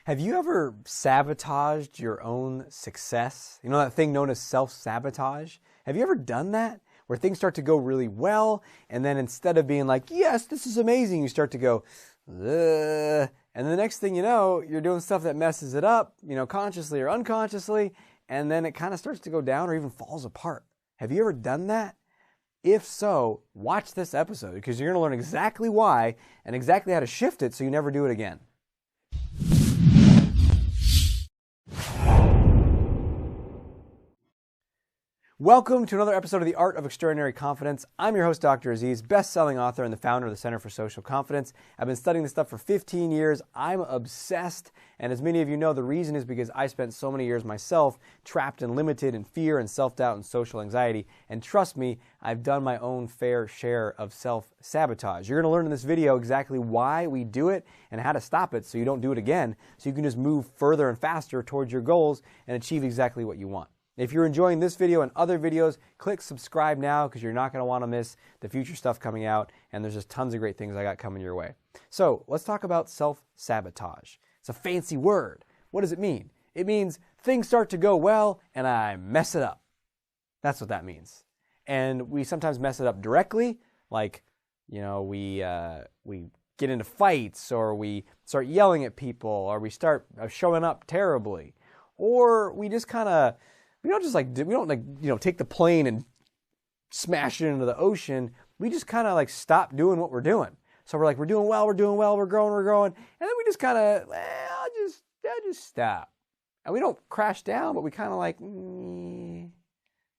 Have you ever sabotaged your own success? You know that thing known as self-sabotage? Have you ever done that? Where things start to go really well, and then instead of being like, yes, this is amazing, you start to go, ugh. And the next thing you know, you're doing stuff that messes it up, consciously or unconsciously, and then it kind of starts to go down or even falls apart. Have you ever done that? If so, watch this episode because you're going to learn exactly why and exactly how to shift it so you never do it again. Welcome to another episode of The Art of Extraordinary Confidence. I'm your host, Dr. Aziz, best-selling author and the founder of the Center for Social Confidence. I've been studying this stuff for 15 years. I'm obsessed, and as many of you know, the reason is because I spent so many years myself trapped and limited in fear and self-doubt and social anxiety. And trust me, I've done my own fair share of self-sabotage. You're going to learn in this video exactly why we do it and how to stop it so you don't do it again, so you can just move further and faster towards your goals and achieve exactly what you want. If you're enjoying this video and other videos, click subscribe now because you're not going to want to miss the future stuff coming out, and there's just tons of great things I got coming your way. So let's talk about self-sabotage. It's a fancy word. What does it mean? It means things start to go well and I mess it up. That's what that means. And we sometimes mess it up directly, like, we get into fights, or we start yelling at people, or we start showing up terribly, or we just kind of take the plane and smash it into the ocean. We just kind of stop doing what we're doing. So we're doing well, we're growing. And then we just kind of, I'll just stop. And we don't crash down, but we kind of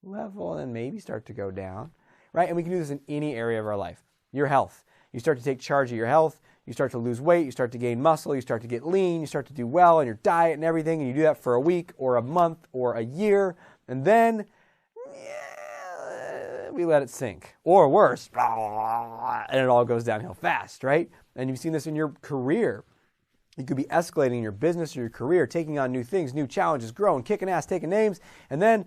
level and then maybe start to go down, right? And we can do this in any area of our life. Your health. You start to take charge of your health. You start to lose weight, you start to gain muscle, you start to get lean, you start to do well on your diet and everything, and you do that for a week or a month or a year, and then we let it sink. Or worse, and it all goes downhill fast, right? And you've seen this in your career. You could be escalating in your business or your career, taking on new things, new challenges, growing, kicking ass, taking names, and then,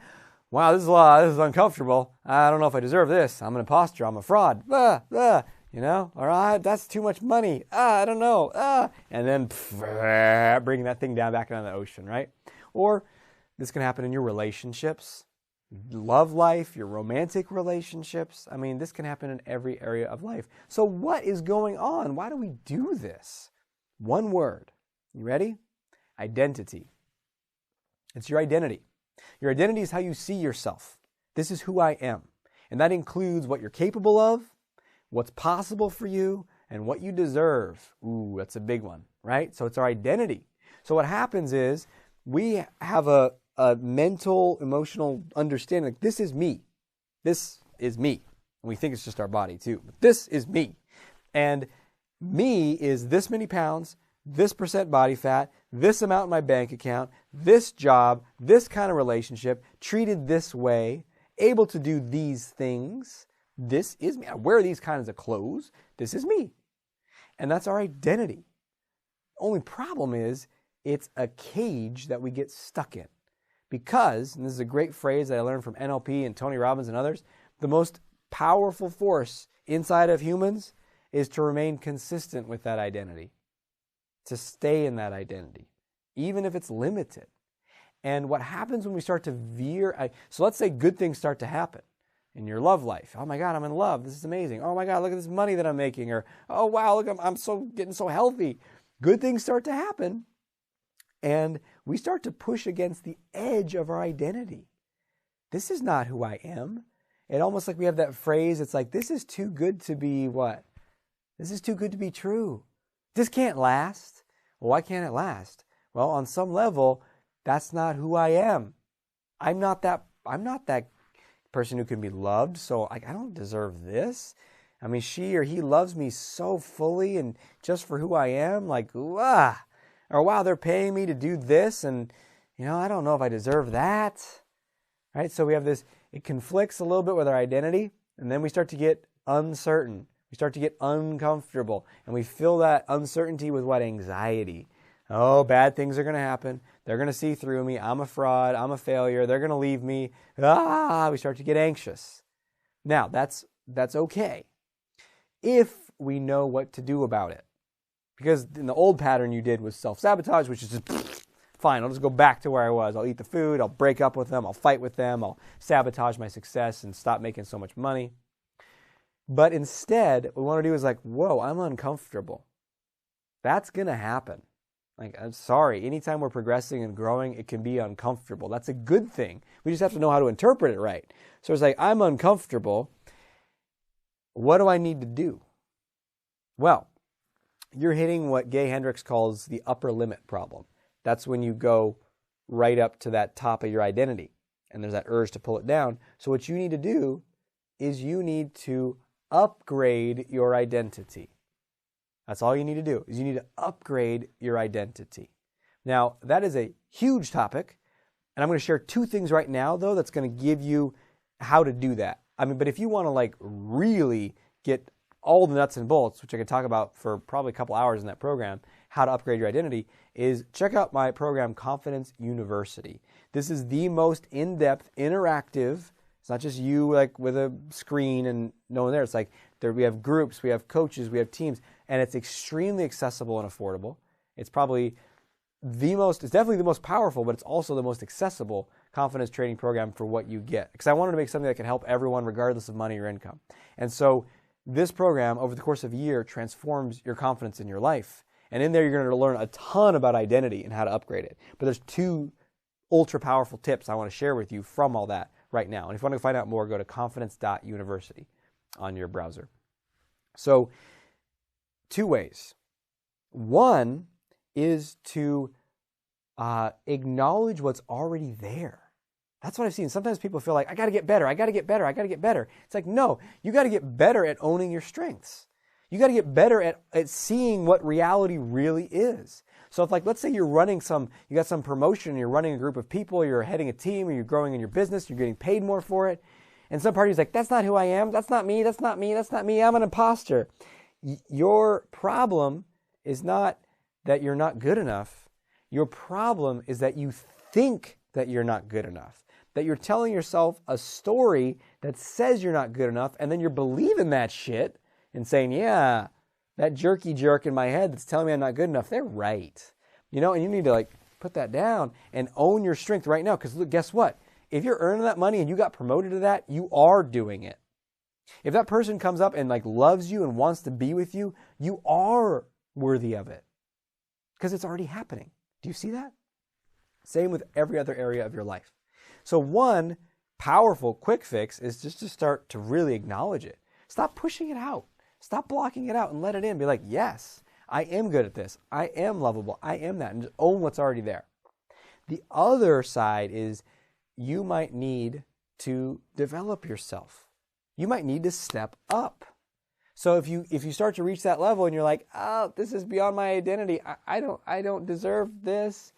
wow, this is uncomfortable. I don't know if I deserve this. I'm an imposter. I'm a fraud. All right, that's too much money. I don't know. And then bringing that thing down back into the ocean, right? Or this can happen in your relationships, love life, your romantic relationships. I mean, this can happen in every area of life. So what is going on? Why do we do this? One word. You ready? Identity. It's your identity. Your identity is how you see yourself. This is who I am. And that includes what you're capable of, what's possible for you, and what you deserve. Ooh, that's a big one, right? So it's our identity. So what happens is we have a mental, emotional understanding, like this is me. This is me. And we think it's just our body too. But this is me. And me is this many pounds, this percent body fat, this amount in my bank account, this job, this kind of relationship, treated this way, able to do these things. This is me. I wear these kinds of clothes. This is me. And that's our identity. Only problem is it's a cage that we get stuck in. Because, and this is a great phrase that I learned from NLP and Tony Robbins and others, the most powerful force inside of humans is to remain consistent with that identity. To stay in that identity, even if it's limited. And what happens when we start to veer, so let's say good things start to happen in your love life. Oh my God, I'm in love. This is amazing. Oh my God, look at this money that I'm making. Or, oh wow, look, I'm getting so healthy. Good things start to happen. And we start to push against the edge of our identity. This is not who I am. It almost like we have that phrase, it's like, this is too good to be what? This is too good to be true. This can't last. Well, why can't it last? Well, on some level, that's not who I am. I'm not that person who can be loved, so I don't deserve this. I mean, she or he loves me so fully and just for who I am, or wow, they're paying me to do this, and I don't know if I deserve that. Right? So we have this, it conflicts a little bit with our identity, and then we start to get uncertain. We start to get uncomfortable, and we fill that uncertainty with what? Anxiety. Oh, bad things are going to happen. They're going to see through me. I'm a fraud. I'm a failure. They're going to leave me. We start to get anxious. Now, that's okay if we know what to do about it. Because in the old pattern you did was self-sabotage, which is just, fine, I'll just go back to where I was. I'll eat the food, I'll break up with them, I'll fight with them, I'll sabotage my success and stop making so much money. But instead, what we want to do is like, whoa, I'm uncomfortable. That's going to happen. Like, I'm sorry, anytime we're progressing and growing, it can be uncomfortable. That's a good thing. We just have to know how to interpret it right. So it's like, I'm uncomfortable. What do I need to do? Well, you're hitting what Gay Hendricks calls the upper limit problem. That's when you go right up to that top of your identity, and there's that urge to pull it down. So what you need to do is you need to upgrade your identity. That's all you need to do, is you need to upgrade your identity. Now, that is a huge topic, and I'm going to share two things right now, though, that's going to give you how to do that. I mean, but if you want to like really get all the nuts and bolts, which I could talk about for probably a couple hours in that program, how to upgrade your identity, is check out my program, Confidence University. This is the most in-depth, interactive. It's not just you like with a screen and no one there. It's like we have groups, we have coaches, we have teams, and it's extremely accessible and affordable. It's probably it's definitely the most powerful, but it's also the most accessible confidence training program for what you get. Because I wanted to make something that can help everyone regardless of money or income. And so this program, over the course of a year, transforms your confidence in your life. And in there, you're going to learn a ton about identity and how to upgrade it. But there's two ultra powerful tips I want to share with you from all that right now. And if you want to find out more, go to confidence.university on your browser. So, two ways. One is to acknowledge what's already there. That's what I've seen. Sometimes people feel like, I got to get better, I got to get better, I got to get better. It's like, no, you got to get better at owning your strengths. You got to get better at seeing what reality really is. So if, like, let's say you got some promotion, you're running a group of people, you're heading a team, or you're growing in your business, you're getting paid more for it, and some party's like, that's not who I am, that's not me, that's not me, that's not me, I'm an imposter. Your problem is not that you're not good enough. Your problem is that you think that you're not good enough, that you're telling yourself a story that says you're not good enough, and then you're believing that shit and saying, yeah, that jerky jerk in my head that's telling me I'm not good enough, they're right. You know, and you need to like put that down and own your strength right now. Because look, guess what? If you're earning that money and you got promoted to that, you are doing it. If that person comes up and like loves you and wants to be with you, you are worthy of it. Because it's already happening. Do you see that? Same with every other area of your life. So one powerful quick fix is just to start to really acknowledge it. Stop pushing it out. Stop blocking it out and let it in. Be like, yes, I am good at this. I am lovable. I am that. And just own what's already there. The other side is you might need to develop yourself. You might need to step up. So if you start to reach that level and you're like, oh, this is beyond my identity. I don't deserve this.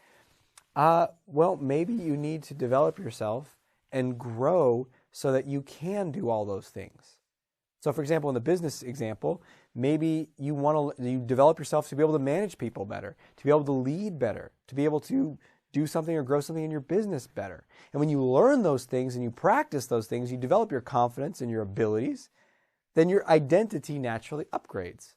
Well, maybe you need to develop yourself and grow so that you can do all those things. So for example, in the business example, maybe you develop yourself to be able to manage people better, to be able to lead better, to be able to do something or grow something in your business better. And when you learn those things and you practice those things, you develop your confidence and your abilities, then your identity naturally upgrades.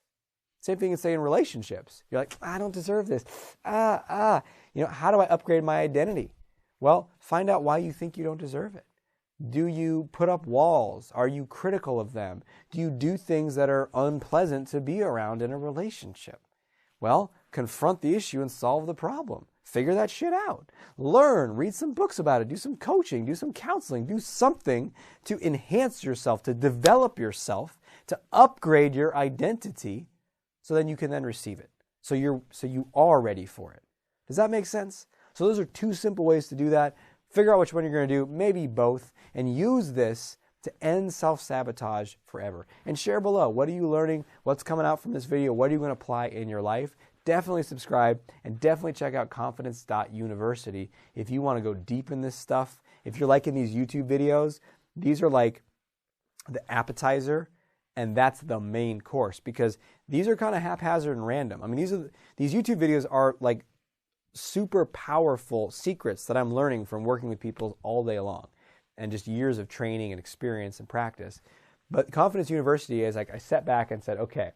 Same thing as say in relationships. You're like, I don't deserve this. How do I upgrade my identity? Well, find out why you think you don't deserve it. Do you put up walls? Are you critical of them? Do you do things that are unpleasant to be around in a relationship? Well, confront the issue and solve the problem. Figure that shit out. Learn, read some books about it, do some coaching, do some counseling, do something to enhance yourself, to develop yourself, to upgrade your identity so then you can then receive it. So you are ready for it. Does that make sense? So those are two simple ways to do that. Figure out which one you're going to do, maybe both, and use this to end self-sabotage forever. And share below, what are you learning? What's coming out from this video? What are you going to apply in your life? Definitely subscribe and definitely check out confidence.university if you want to go deep in this stuff. If you're liking these YouTube videos, these are like the appetizer and that's the main course because these are kind of haphazard and random. I mean, these YouTube videos are like super powerful secrets that I'm learning from working with people all day long and just years of training and experience and practice. But Confidence University is like I sat back and said, okay,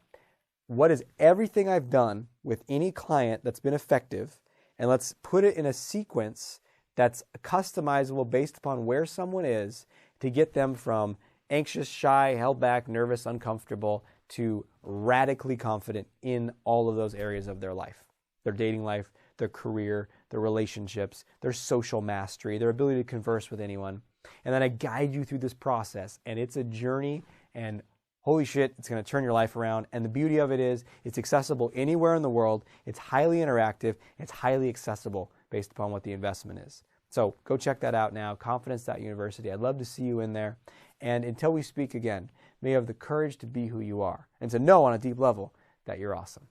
what is everything I've done with any client that's been effective, and let's put it in a sequence that's customizable based upon where someone is to get them from anxious, shy, held back, nervous, uncomfortable to radically confident in all of those areas of their life. Their dating life, their career, their relationships, their social mastery, their ability to converse with anyone. And then I guide you through this process, and it's a journey, and holy shit, it's going to turn your life around. And the beauty of it is it's accessible anywhere in the world. It's highly interactive. It's highly accessible based upon what the investment is. So go check that out now, confidence.university. I'd love to see you in there. And until we speak again, may you have the courage to be who you are and to know on a deep level that you're awesome.